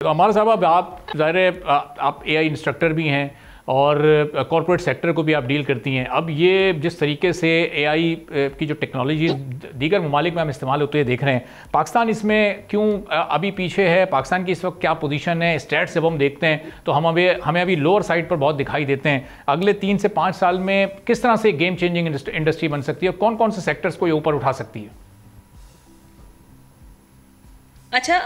हमारा साहब, अब आप ज़ाहिर है आप एआई इंस्ट्रक्टर भी हैं और कॉरपोरेट सेक्टर को भी आप डील करती हैं। अब ये जिस तरीके से एआई की जो टेक्नोलॉजी दीगर ममालिक में हम इस्तेमाल होते हुए देख रहे हैं, पाकिस्तान इसमें क्यों अभी पीछे है? पाकिस्तान की इस वक्त क्या पोजीशन है? स्टैट्स जब हम देखते हैं तो हमें अभी लोअर साइड पर बहुत दिखाई देते हैं। अगले 3 से 5 साल में किस तरह से गेम चेंजिंग इंडस्ट्री बन सकती है और कौन कौन से सेक्टर्स को ये ऊपर उठा सकती है? अच्छा,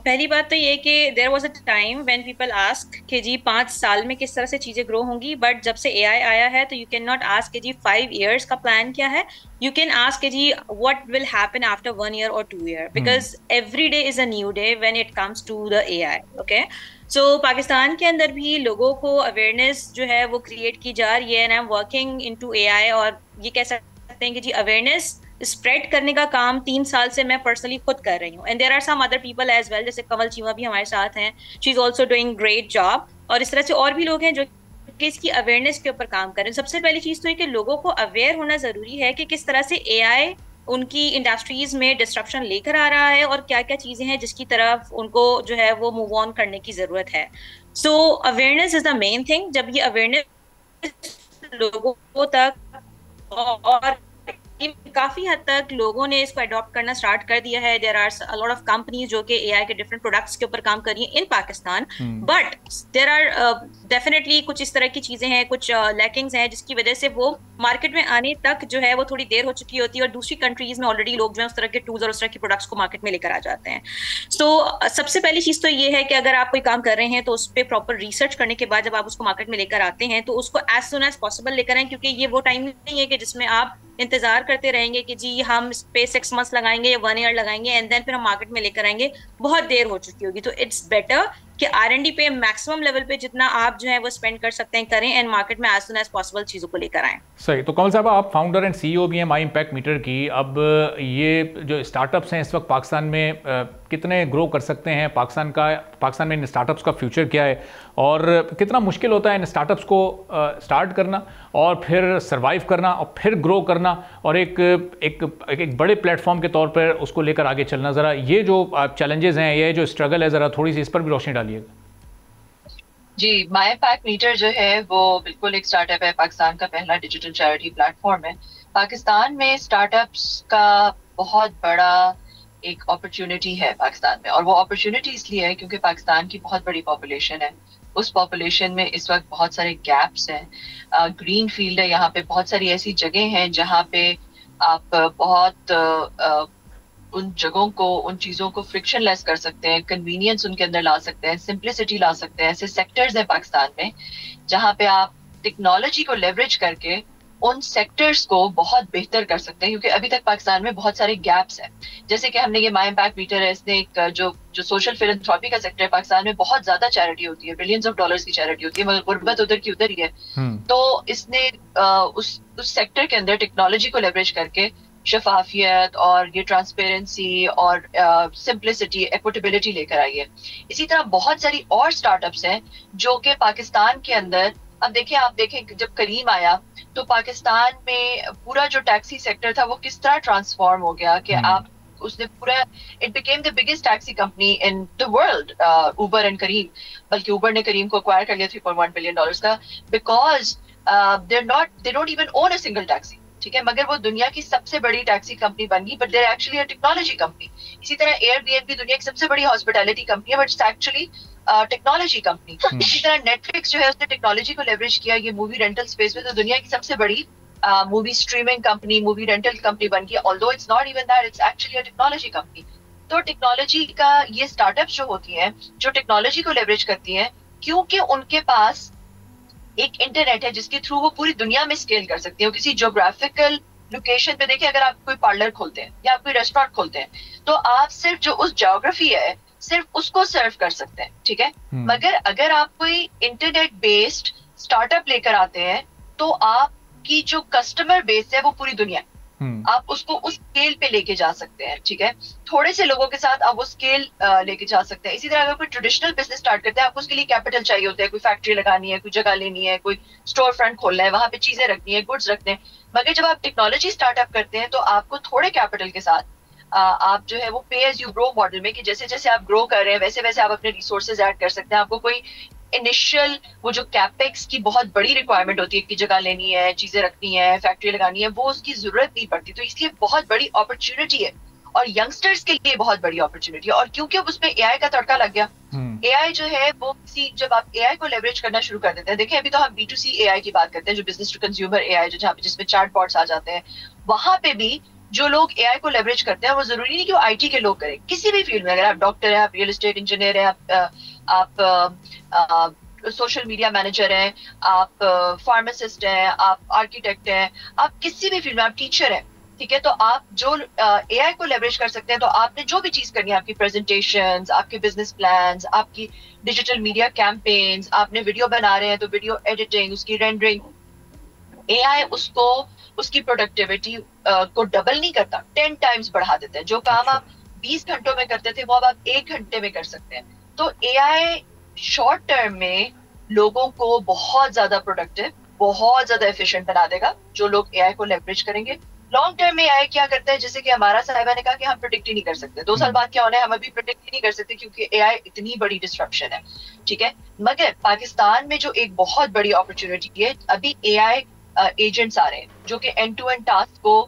पहली बात तो ये कि there was a time when people ask कि जी 5 साल में किस तरह से चीजें ग्रो होंगी, बट जब से एआई आया है तो यू कैन नॉट आस्क कि जी 5 इयर्स का प्लान क्या है। यू कैन आस्क कि जी what will happen after 1 year और 2 year, because every day is a new day when it comes to the AI. Okay, so Pakistan के अंदर भी लोगों को अवेयरनेस जो है वो क्रिएट की जा रही है, and I am working into AI. और ये कह सकते हैं कि जी अवेयरनेस स्प्रेड करने का काम 3 साल से मैं पर्सनली खुद कर रही हूँ। And there are some other people as well, जैसे कंवल चीमा भी हमारे साथ हैं। She is also doing great job. और इस तरह से और भी लोग हैं जो कि इसकी अवेयरनेस के ऊपर काम कर रहे हैं। सबसे पहली चीज तो है कि लोगों को अवेयर होना जरूरी है कि किस तरह से एआई उनकी इंडस्ट्रीज में डिस्ट्रप्शन लेकर आ रहा है और क्या क्या चीजें हैं जिसकी तरफ उनको जो है वो मूव ऑन करने की जरूरत है। So awareness is the main thing. जब ये अवेयरनेस लोगों तक, और काफी हद तक लोगों ने इसको अडॉप्ट करना स्टार्ट कर दिया है। There are a lot of companies जो कि एआई के डिफरेंट प्रोडक्ट्स के ऊपर काम कर रही हैं in Pakistan. But there are definitely कुछ इस तरह की चीजें हैं, कुछ लैकिंग्स हैं जिसकी वजह से वो मार्केट में आने तक जो है वो थोड़ी देर हो चुकी होती है, और दूसरी कंट्रीज में ऑलरेडी लोग जो है उस तरह के टूल्स और उस तरह के प्रोडक्ट्स को मार्केट में लेकर आ जाते हैं। सो सबसे पहली चीज तो ये है कि अगर आप कोई काम कर रहे हैं तो उस पर प्रॉपर रिसर्च करने के बाद जब आप उसको मार्केट में लेकर आते हैं तो उसको एज सुन एज पॉसिबल लेकर आए, क्योंकि ये वो टाइम नहीं है कि जिसमें आप इंतजार करते रहेंगे कि जी हम इस पे 6 मंथ्स लगाएंगे या 1 ईयर लगाएंगे एंड देन फिर हम मार्केट में लेकर आएंगे। बहुत देर हो चुकी होगी। तो इट्स बेटर कि आर एंड डी पे मैक्सिमम लेवल पे जितना आप जो है वो स्पेंड कर सकते हैं करें, एंड मार्केट में एज सुन एज पॉसिबल चीजों को लेकर आए। सही। तो कमल साहब, आप फाउंडर एंड सीईओ भी हैं माई इम्पैक्ट मीटर की। अब ये जो स्टार्टअप्स हैं इस वक्त पाकिस्तान में कितने ग्रो कर सकते हैं? पाकिस्तान में इन स्टार्टअप्स का फ्यूचर क्या है और कितना मुश्किल होता है इन स्टार्टअप्स को स्टार्ट करना और फिर सर्वाइव करना और फिर ग्रो करना और एक बड़े प्लेटफॉर्म के तौर पर उसको लेकर आगे चलना? ज़रा ये जो चैलेंजेस हैं, ये जो स्ट्रगल है, ज़रा थोड़ी सी इस पर भी रोशनी डालिएगा। जी, माई इम्पैक्ट मीटर जो है वो बिल्कुल एक स्टार्टअप है। पाकिस्तान का पहला डिजिटल चैरिटी प्लेटफॉर्म है। पाकिस्तान में स्टार्टअप्स का बहुत बड़ा एक अपॉर्चुनिटी है पाकिस्तान में, और वो अपॉर्चुनिटी इसलिए है क्योंकि पाकिस्तान की बहुत बड़ी पॉपुलेशन है। उस पॉपुलेशन में इस वक्त बहुत सारे गैप्स हैं। ग्रीन फील्ड है, यहाँ पे बहुत सारी ऐसी जगह हैं जहाँ पे आप बहुत उन जगहों को, उन चीजों को फ्रिक्शनलेस कर सकते हैं, कन्वीनियंस उनके अंदर ला सकते हैं, सिंप्लिसिटी ला सकते हैं। ऐसे सेक्टर्स हैं पाकिस्तान में जहाँ पे आप टेक्नोलॉजी को लेवरेज करके उन सेक्टर्स को बहुत बेहतर कर सकते हैं, क्योंकि अभी तक पाकिस्तान में बहुत सारे गैप्स हैं। जैसे कि हमने ये माई इम्पैक्ट मीटर है, इसने एक जो जो सोशल फिलैंथ्रोपी का सेक्टर है पाकिस्तान में, बहुत ज्यादा चैरिटी होती है, बिलियंस ऑफ डॉलर्स की चैरिटी होती है, मगर गुर्बत उधर की उधर ही है। तो इसने उस सेक्टर के अंदर टेक्नोलॉजी को लेवरेज करके शफाफियत और ये ट्रांसपेरेंसी और सिंप्लिसिटी, एक्विटेबिलिटी लेकर आई है। इसी तरह बहुत सारी और स्टार्टअप्स हैं जो कि पाकिस्तान के अंदर, अब देखें, आप देखें जब करीम आया तो पाकिस्तान में पूरा जो टैक्सी सेक्टर था वो किस तरह ट्रांसफॉर्म हो गया कि आप उसने पूरा, it became the biggest taxi company in the world, Uber and Careem. बल्कि उबर ने करीम को एक्वायर कर लिया $3.1 बिलियन का, because they don't even own a single taxi. ठीक है, मगर वो दुनिया की सबसे बड़ी टैक्सी कंपनी बन गई, but there actually a technology company. इसी तरह एयरबीएनबी दुनिया की सबसे बड़ी हॉस्पिटैलिटी कंपनी है, but it's actually technology company. इसी तरह नेटफ्लिक्स जो है उसने टेक्नोलॉजी को लेवरेज किया ये मूवी रेंटल स्पेस में, तो दुनिया की सबसे बड़ी movie streaming company, movie rental company बन गई, although it's not even that, it's actually a technology company. तो टेक्नोलॉजी का ये स्टार्टअप्स जो होती हैं जो टेक्नोलॉजी को लेवरेज करती हैं, क्योंकि उनके पास एक इंटरनेट है जिसके थ्रू वो पूरी दुनिया में स्केल कर सकती है। किसी ज्योग्राफिकल लोकेशन पे देखिए, अगर आप कोई पार्लर खोलते हैं या आप कोई रेस्टोरेंट खोलते हैं तो आप सिर्फ जो उस ज्योग्राफी है सिर्फ उसको सर्व कर सकते हैं। ठीक है, मगर अगर आप कोई इंटरनेट बेस्ड स्टार्टअप लेकर आते हैं तो आपकी जो कस्टमर बेस है वो पूरी दुनिया है। आप उसको उस स्केल पे लेके जा सकते हैं। ठीक है, थोड़े से लोगों के साथ आप वो स्केल लेके जा सकते हैं। इसी तरह अगर कोई ट्रेडिशनल बिजनेस स्टार्ट करते हैं, आपको उसके लिए कैपिटल चाहिए होता है, कोई फैक्ट्री लगानी है, कोई जगह लेनी है, कोई स्टोर फ्रंट खोलना है, वहां पे चीजें रखनी है, गुड्स रखने हैं। मगर जब आप टेक्नोलॉजी स्टार्टअप करते हैं तो आपको थोड़े कैपिटल के साथ आप जो है वो पे एज यू ग्रो मॉडल में, कि जैसे जैसे आप ग्रो कर रहे हैं वैसे वैसे आप अपने रिसोर्सेज ऐड कर सकते हैं। आपको कोई इनिशियल वो जो कैपेक्स की बहुत बड़ी रिक्वायरमेंट होती है कि जगह लेनी है, चीजें रखनी है, फैक्ट्री लगानी है, वो उसकी जरूरत नहीं पड़ती। तो इसलिए बहुत बड़ी अपॉर्चुनिटी है और यंगस्टर्स के लिए बहुत बड़ी अपॉर्चुनिटी है। और क्योंकि अब उसमें एआई का तड़का लग गया, एआई जो है वो जब आप एआई को लेवरेज करना शुरू कर देते हैं, देखिए अभी तो हम B2C एआई की बात करते हैं, जो बिजनेस टू कंज्यूमर एआई, जो जहाँ पे जिसमें चैटबॉट्स आ जाते हैं, वहां पे भी जो लोग एआई को लेवरेज करते हैं वो जरूरी नहीं कि वो आईटी के लोग करें, किसी भी फील्ड में, अगर आप डॉक्टर हैं, आप रियल एस्टेट इंजीनियर हैं, आप सोशल मीडिया मैनेजर हैं, आप फार्मासिस्ट हैं, आप आर्किटेक्ट हैं, आप किसी भी फील्ड में, आप टीचर हैं, ठीक है, तो आप जो एआई को लेवरेज कर सकते हैं। तो आपने जो भी चीज करनी है, आपकी प्रेजेंटेशंस, आपके बिजनेस प्लान्स, आपकी डिजिटल मीडिया कैंपेन्स, आपने वीडियो बना रहे हैं तो वीडियो एडिटिंग, उसकी रेंडरिंग, एआई उसको उसकी प्रोडक्टिविटी को डबल नहीं करता, 10 टाइम्स बढ़ा देते हैं। जो काम आप 20 घंटों में करते थे वो अब आप 1 घंटे में कर सकते हैं। तो एआई शॉर्ट टर्म में लोगों को बहुत ज्यादा प्रोडक्टिव, बहुत ज्यादा एफिशिएंट बना देगा जो लोग एआई को लेवरेज करेंगे। लॉन्ग टर्म में एआई क्या करता है, जैसे कि हमारा साहिबा ने कहा कि हम प्रेडिक्ट ही नहीं कर सकते 2 साल बाद क्या होना है, हम अभी प्रेडिक्ट ही नहीं कर सकते क्योंकि एआई इतनी बड़ी डिस्ट्रप्शन है, ठीक है। मगर पाकिस्तान में जो एक बहुत बड़ी अपॉर्चुनिटी है, अभी एआई एजेंट्स आ रहे हैं जो कि एंड टू एंड टास्क को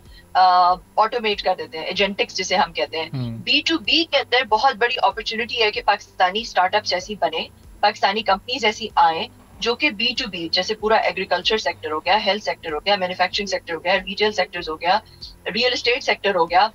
ऑटोमेट कर देते हैं, एजेंटिक्स जिसे हम कहते हैं। B2B के अंदर बहुत बड़ी अपॉर्चुनिटी है कि पाकिस्तानी स्टार्टअप्स ऐसी बने, पाकिस्तानी कंपनीज ऐसी आए जो कि B2B, जैसे पूरा एग्रीकल्चर सेक्टर हो गया, हेल्थ सेक्टर हो गया, मैन्युफैक्चरिंग सेक्टर हो गया, रिटेल सेक्टर्स हो गया, रियल एस्टेट सेक्टर हो गया,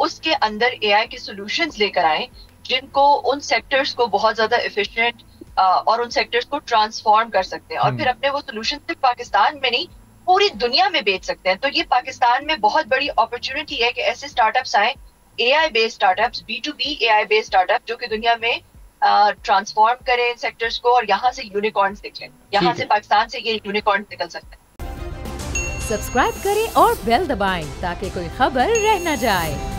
उसके अंदर एआई के सॉल्यूशंस लेकर आए जिनको उन सेक्टर्स को बहुत ज्यादा एफिशिएंट और उन सेक्टर्स को ट्रांसफॉर्म कर सकते हैं और फिर अपने वो सॉल्यूशन सिर्फ पाकिस्तान में नहीं पूरी दुनिया में बेच सकते हैं। तो ये पाकिस्तान में बहुत बड़ी अपॉर्चुनिटी है कि ऐसे स्टार्टअप्स आए, AI based startups, B2B AI based startup, जो कि दुनिया में ट्रांसफॉर्म करें इन सेक्टर्स को और यहाँ से यूनिकॉर्न्स निकलें, यहाँ से पाकिस्तान से ये यूनिकॉर्न्स निकल सकते हैं। सब्सक्राइब करें और बेल दबाएं ताकि कोई खबर रह न जाए।